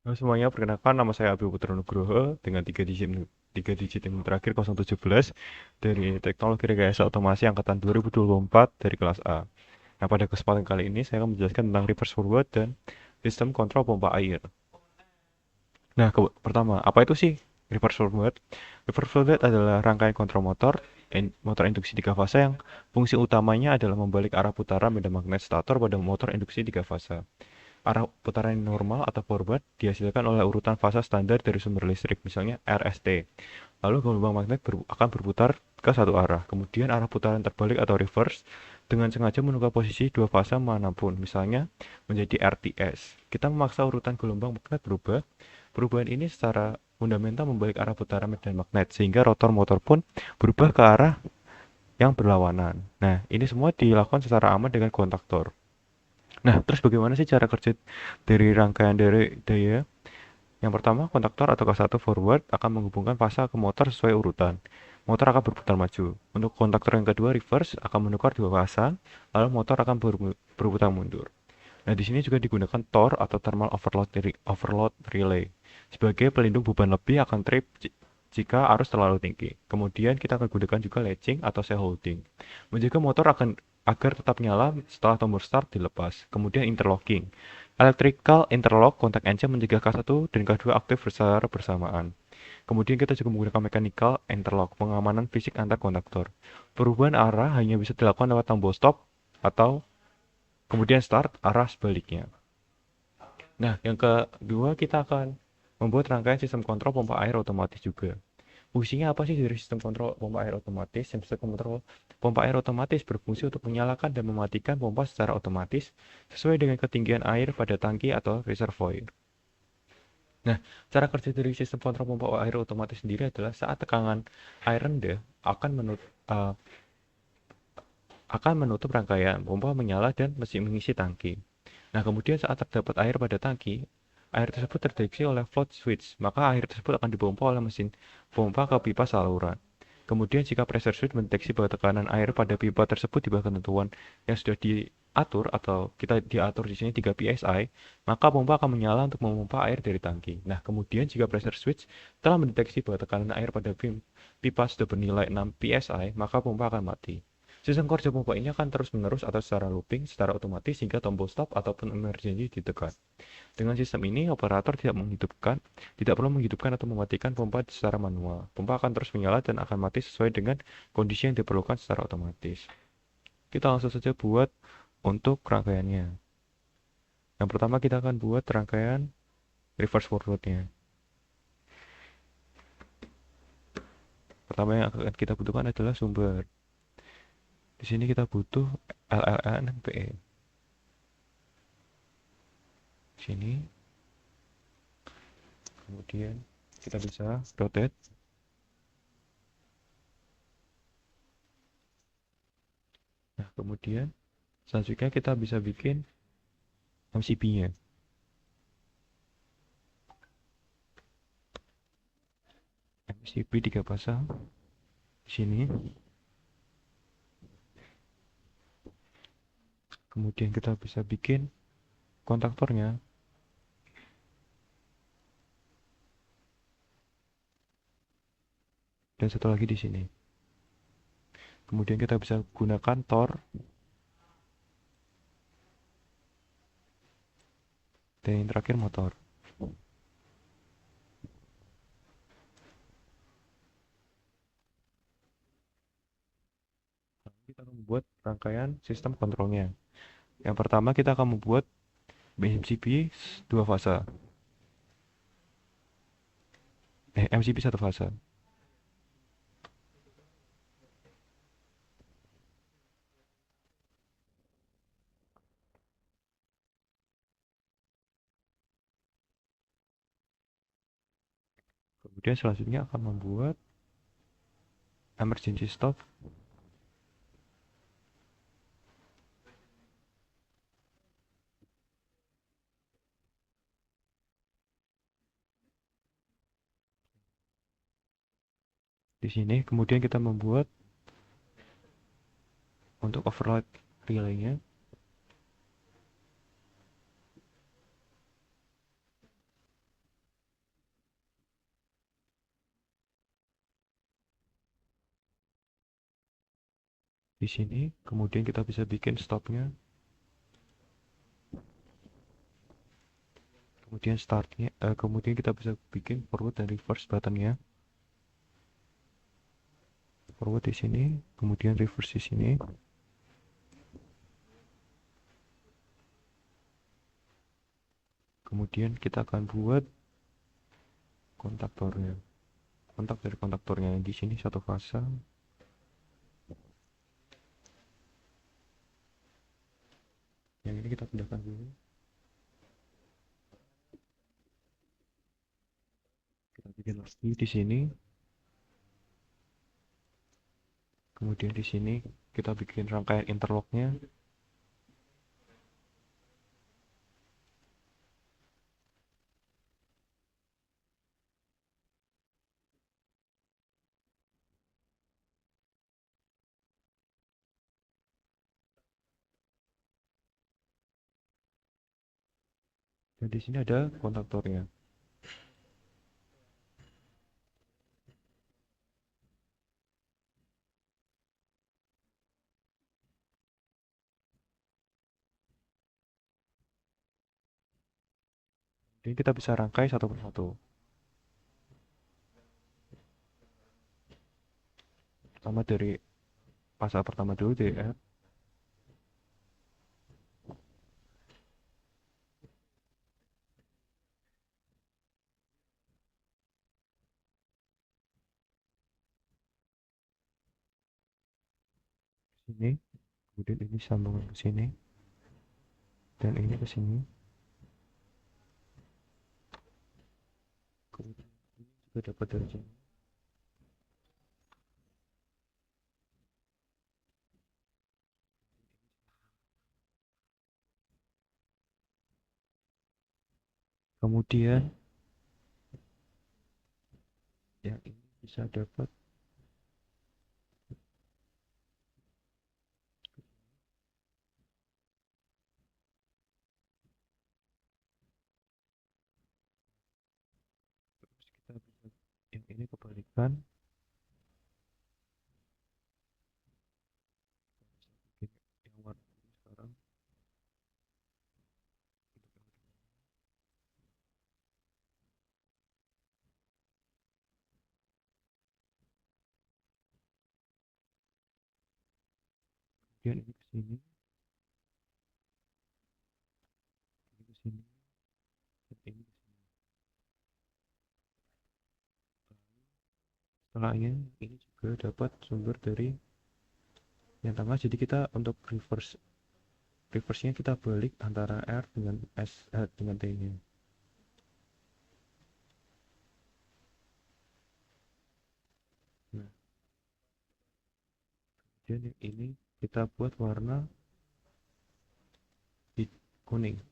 Halo semuanya, perkenalkan nama saya Abi Putra Nugroho dengan tiga digit yang terakhir 017 dari Teknologi Rekayasa Otomasi Angkatan 2024 dari kelas A. Nah, pada kesempatan kali ini saya akan menjelaskan tentang reverse forward dan sistem kontrol pompa air. Nah, pertama, apa itu sih reverse forward? Reverse forward adalah rangkaian kontrol motor induksi tiga fasa yang fungsi utamanya adalah membalik arah putaran medan magnet stator pada motor induksi tiga fasa. Arah putaran yang normal atau forward dihasilkan oleh urutan fasa standar dari sumber listrik, misalnya RST. Lalu gelombang magnet akan berputar ke satu arah. Kemudian arah putaran terbalik atau reverse dengan sengaja menukar posisi dua fasa manapun, misalnya menjadi RTS. Kita memaksa urutan gelombang magnet berubah. Perubahan ini secara fundamental membalik arah putaran medan magnet, sehingga rotor motor pun berubah ke arah yang berlawanan. Nah, ini semua dilakukan secara aman dengan kontaktor. Nah, terus bagaimana sih cara kerja dari rangkaian dari daya? Yang pertama, kontaktor atau K1 forward akan menghubungkan fasa ke motor sesuai urutan. Motor akan berputar maju. Untuk kontaktor yang kedua, reverse akan menukar dua fasa, lalu motor akan berputar mundur. Nah, di sini juga digunakan TOR atau thermal overload relay sebagai pelindung beban lebih akan trip jika arus terlalu tinggi. Kemudian kita akan gunakan juga latching atau cell holding, menjaga motor agar tetap nyala setelah tombol start dilepas. Kemudian interlocking. Electrical interlock kontak engine mencegah K1 dan K2 aktif secara bersamaan. Kemudian kita juga menggunakan mechanical interlock, pengamanan fisik antar kontaktor. Perubahan arah hanya bisa dilakukan lewat tombol stop atau kemudian start arah sebaliknya. Nah, yang kedua kita akan membuat rangkaian sistem kontrol pompa air otomatis juga. Fungsinya apa sih dari sistem kontrol pompa air otomatis? Sistem kontrol pompa air otomatis berfungsi untuk menyalakan dan mematikan pompa secara otomatis sesuai dengan ketinggian air pada tangki atau reservoir. Nah, cara kerja dari sistem kontrol pompa air otomatis sendiri adalah saat tekanan air rendah akan menut- uh, akan menutup rangkaian pompa menyala dan mesin mengisi tangki. Nah, kemudian saat terdapat air pada tangki, air tersebut terdeteksi oleh float switch, maka air tersebut akan dipompa oleh mesin pompa ke pipa saluran. Kemudian jika pressure switch mendeteksi bahwa tekanan air pada pipa tersebut di bawah ketentuan yang sudah diatur atau kita diatur di sini 3 psi, maka pompa akan menyala untuk memompa air dari tangki. Nah, kemudian jika pressure switch telah mendeteksi bahwa tekanan air pada pipa sudah bernilai 6 psi, maka pompa akan mati. Sistem kerja pompa ini akan terus-menerus atau secara looping, secara otomatis hingga tombol stop ataupun emergency ditekan. Dengan sistem ini, operator tidak perlu menghidupkan atau mematikan pompa secara manual. Pompa akan terus menyala dan akan mati sesuai dengan kondisi yang diperlukan secara otomatis. Kita langsung saja buat untuk rangkaiannya. Yang pertama kita akan buat rangkaian reverse forwardnya. Pertama yang akan kita butuhkan adalah sumber. Di sini kita butuh LLNPE. Sini, kemudian kita bisa rotate. Nah, kemudian selanjutnya kita bisa bikin MCB-nya. MCB 3 pasang di sini. Kemudian kita bisa bikin kontaktornya dan satu lagi di sini. Kemudian kita bisa gunakan Tor dan yang terakhir motor. Kita akan membuat rangkaian sistem kontrolnya. Yang pertama kita akan membuat MCB dua fasa. MCB satu fasa. Kemudian selanjutnya akan membuat emergency stop. Di sini kemudian kita membuat untuk overload relay-nya. di sini, kemudian kita bisa bikin stopnya, kemudian startnya, kemudian kita bisa bikin forward dan reverse buttonnya, forward di sini, kemudian reverse di sini. Kemudian kita akan buat kontaktornya, kontak dari kontaktornya yang di sini satu fasa. Yang ini kita pindahkan dulu. Kita bikin lagi di sini. Kemudian di sini kita bikin rangkaian interlocknya. Dan di sini ada kontaktornya. Jadi kita bisa rangkai satu persatu. Pertama dari fasa pertama dulu DR. Sini, kemudian ini sambungan ke sini, dan ini ke sini. Kemudian ini juga dapat dari sini. Kemudian yang ini bisa dapat terus kita bisa yang ini kebalikan. Kita bikin yang warna ini sekarang. Kemudian ini ke sini, ini ke sini, dan ini ke sini. Setelahnya ini juga dapat sumber dari yang tengah. Jadi kita untuk reverse-nya kita balik antara R dengan dengan T-nya. Nah, kemudian yang ini kita buat warna kuning.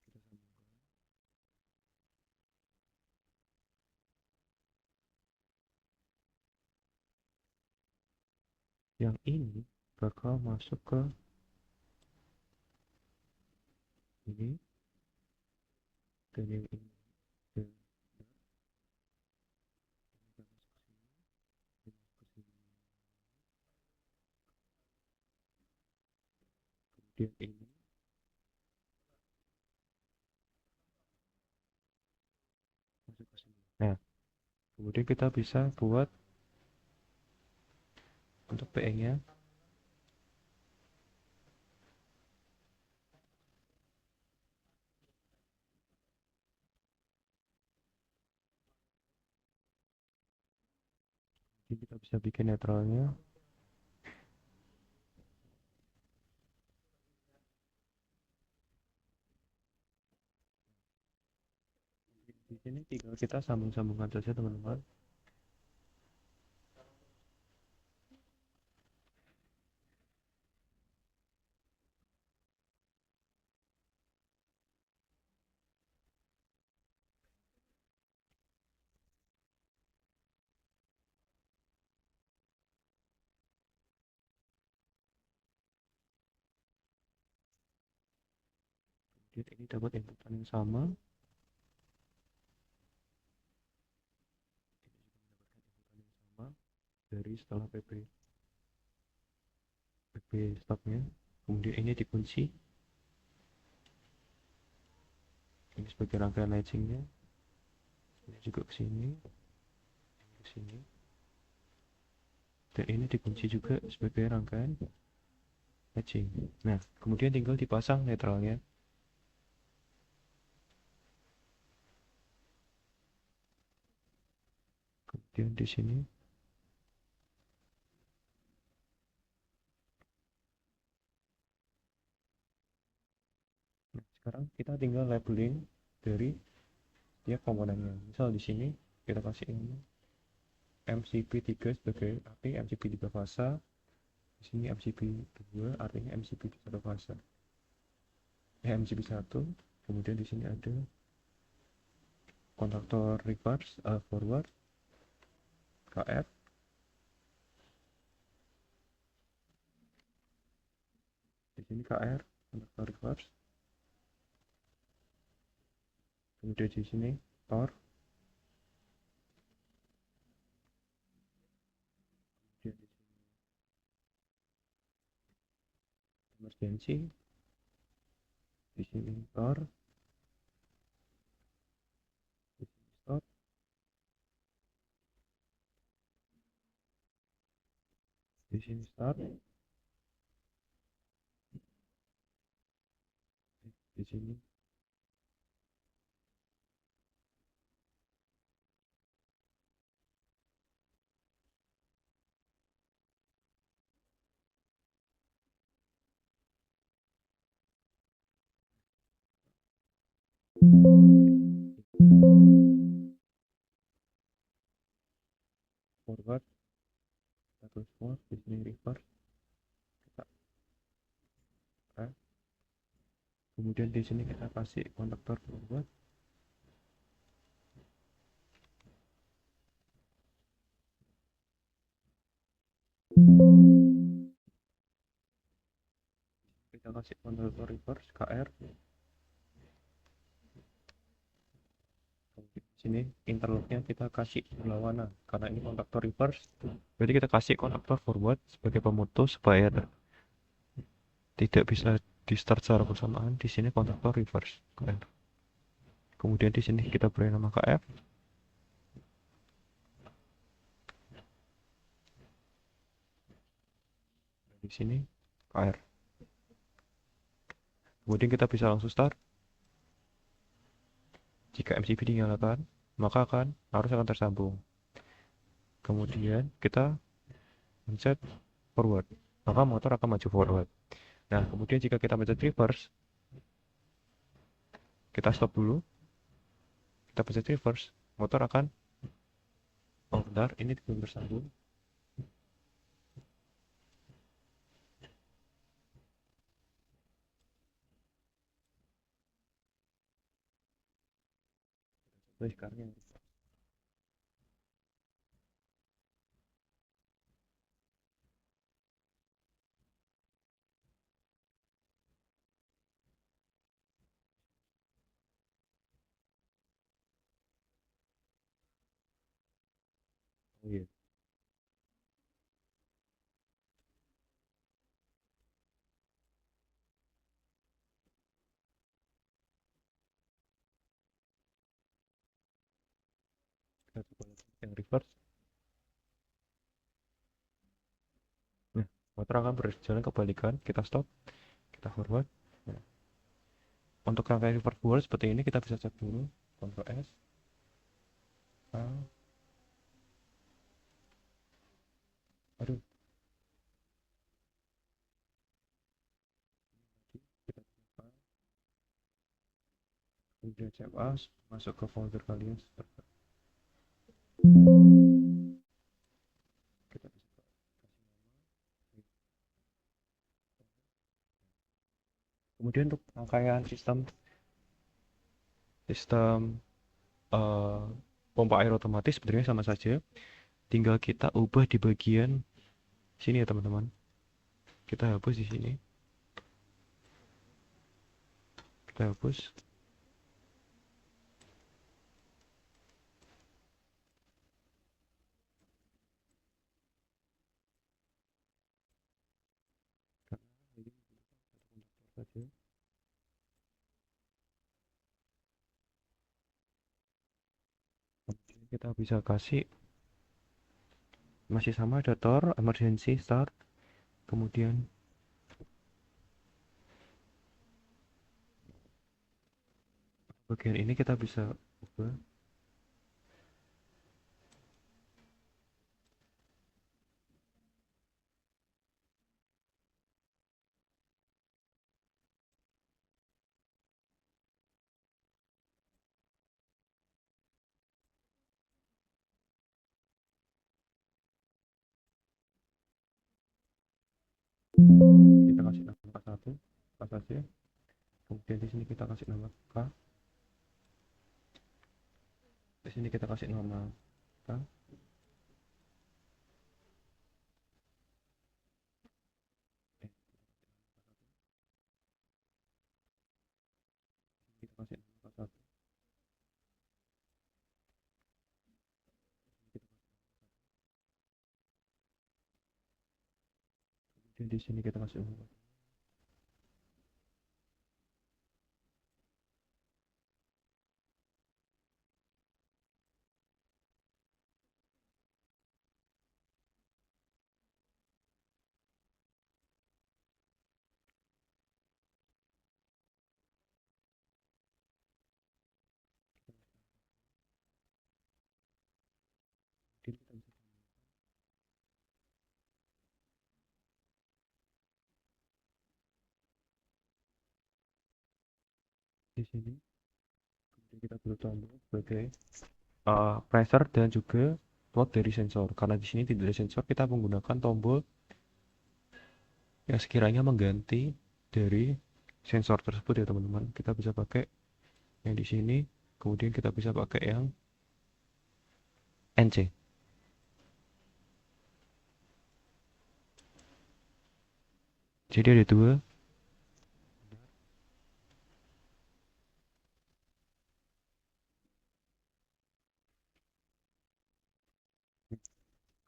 Kita sambungkan. Yang ini bakal masuk ke ini, dan yang ini dan ini akan masuk ke sini, kemudian ini masuk ke sini. Nah, kemudian kita bisa buat untuk PE-nya. Jadi kita bisa bikin netralnya. Di sini tinggal kita sambung-sambungkan saja teman-teman. Kemudian ini dapat inputan yang sama, sama dari setelah PP stopnya. Kemudian ini dikunci, ini sebagai rangkaian latchingnya, ini juga ke sini, dan ini dikunci juga sebagai rangkaian latching. Nah, kemudian tinggal dipasang netralnya. Kemudian di sini. Nah, sekarang kita tinggal labeling dari tiap komponennya. Misal di sini kita kasih ini MCP3 sebagai arti MCP3 fasa. Di sini MCP2 artinya MCP1 fasa. MCP1. Kemudian di sini ada kontaktor reverse, forward, KF. Di sini KR, kontaktor reverse. Kemudian di sini tor. Kemudian di sini emergency. Di sini tor. Di sini stop. Di sini start. Di sini forward, status forward. Di sini reverse. Kita kemudian di sini kita kasih kontaktor forward. Kita kasih kontaktor reverse KR. Di sini interlocknya kita kasih berlawanan karena ini kontaktor reverse, berarti kita kasih kontaktor forward sebagai pemutus supaya tidak bisa di start secara bersamaan. Di sini kontaktor reverse. Kemudian di sini kita beri nama KF. Di sini KR. Kemudian kita bisa langsung start. Jika MCB dinyalakan, maka arus akan tersambung. Kemudian kita mencet forward, maka motor akan maju forward. Nah, kemudian jika kita mencet reverse, kita stop dulu. Kita pencet reverse, motor akan bentar, ini belum tersambung. Sekarang yang oh iya. Kita coba yang reverse. Nah, motor akan berjalan kebalikan. Kita stop, kita forward. Nah, untuk rangkaian reverse forward seperti ini kita bisa cek dulu. Ctrl S, A, aduh, kita buka. Kemudian CFA masuk ke folder kalian. Kita bisa kasih nama. Kemudian untuk rangkaian sistem eh, pompa air otomatis sebenarnya sama saja, tinggal kita ubah di bagian sini ya teman-teman. Kita hapus di sini, kita hapus. Saja. Kemudian kita bisa kasih masih sama dator emergency start, kemudian bagian ini kita bisa ubah. Kita kasih nama K1 K saja, kemudian di sini kita kasih nama K, di sini kita kasih nama K, kita kasih nama K1, kemudian di sini kita kasih nama. Kemudian kita bisa di sini, kemudian kita perlu tombol sebagai pressure dan juga plot dari sensor. Karena di sini tidak ada sensor, kita menggunakan tombol yang sekiranya mengganti dari sensor tersebut ya teman-teman. Kita bisa pakai yang di sini, kemudian kita bisa pakai yang NC. Jadi ada dua.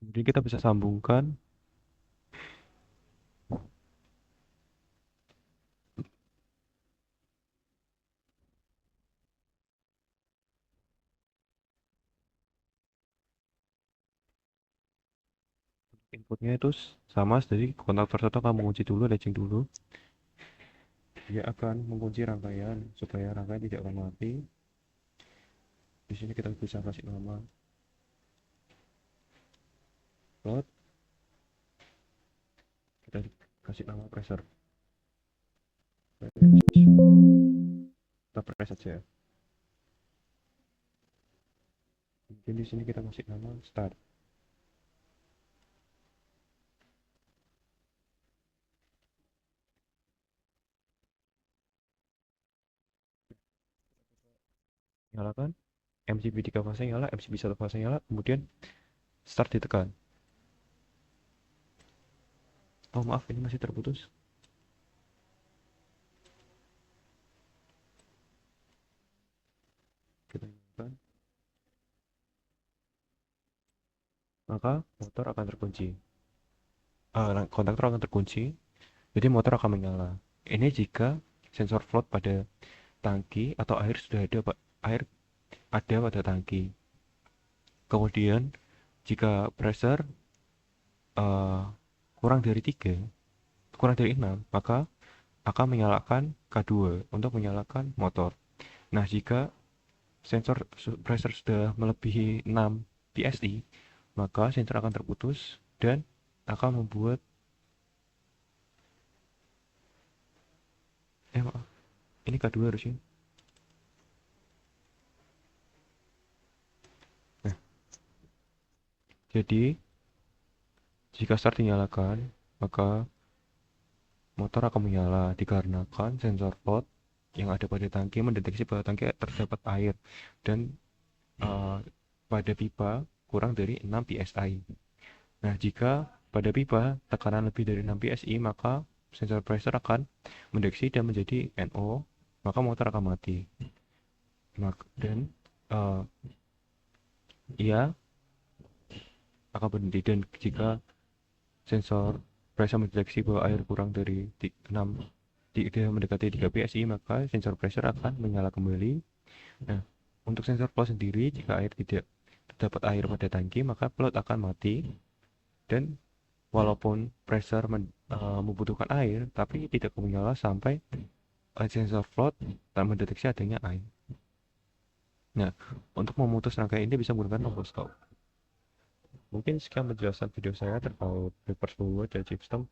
Kemudian kita bisa sambungkan inputnya itu sama, jadi kontaktor satu akan mengunci dulu, latching dulu. Dia akan mengunci rangkaian supaya rangkaian tidak akan mati. Di sini kita bisa kasih nama load, kita kasih nama pressure. Kita press saja. Kemudian di sini kita kasih nama start. Nyalakan, MCB 3 fase nyala, MCB 1 fase nyala, kemudian start ditekan. Oh maaf, ini masih terputus. Kita nyalakan, maka motor akan terkunci. Kontaktor akan terkunci, jadi motor akan menyala. Ini jika sensor float pada tangki atau air sudah ada, air ada pada tangki. Kemudian jika pressure uh, kurang dari 3, kurang dari 6, maka akan menyalakan K2 untuk menyalakan motor. Nah, jika sensor pressure sudah melebihi 6 PSI, maka sensor akan terputus dan akan membuat maaf, ini K2 harusnya. Nah, jadi jika start dinyalakan, maka motor akan menyala dikarenakan sensor float yang ada pada tangki mendeteksi bahwa tangki terdapat air dan pada pipa kurang dari 6 psi. Nah, jika pada pipa tekanan lebih dari 6 psi, maka sensor pressure akan mendeteksi dan menjadi NO maka motor akan mati. Dan uh, ia akan berhenti. Dan jika sensor pressure mendeteksi bahwa air kurang dari 6 mendekati 3 psi, maka sensor pressure akan menyala kembali. Nah, untuk sensor flow sendiri, jika air tidak terdapat air pada tangki, maka float akan mati. Dan walaupun pressure membutuhkan air, tapi tidak menyala sampai sensor float tak mendeteksi adanya air. Nah, untuk memutus rangkaian ini bisa menggunakan tombol stop. Mungkin sekian penjelasan video saya terkait reverse flow dan sistem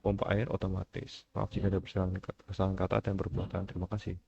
pompa air otomatis. Maaf jika ada kesalahan kata dan perbuatan. Terima kasih.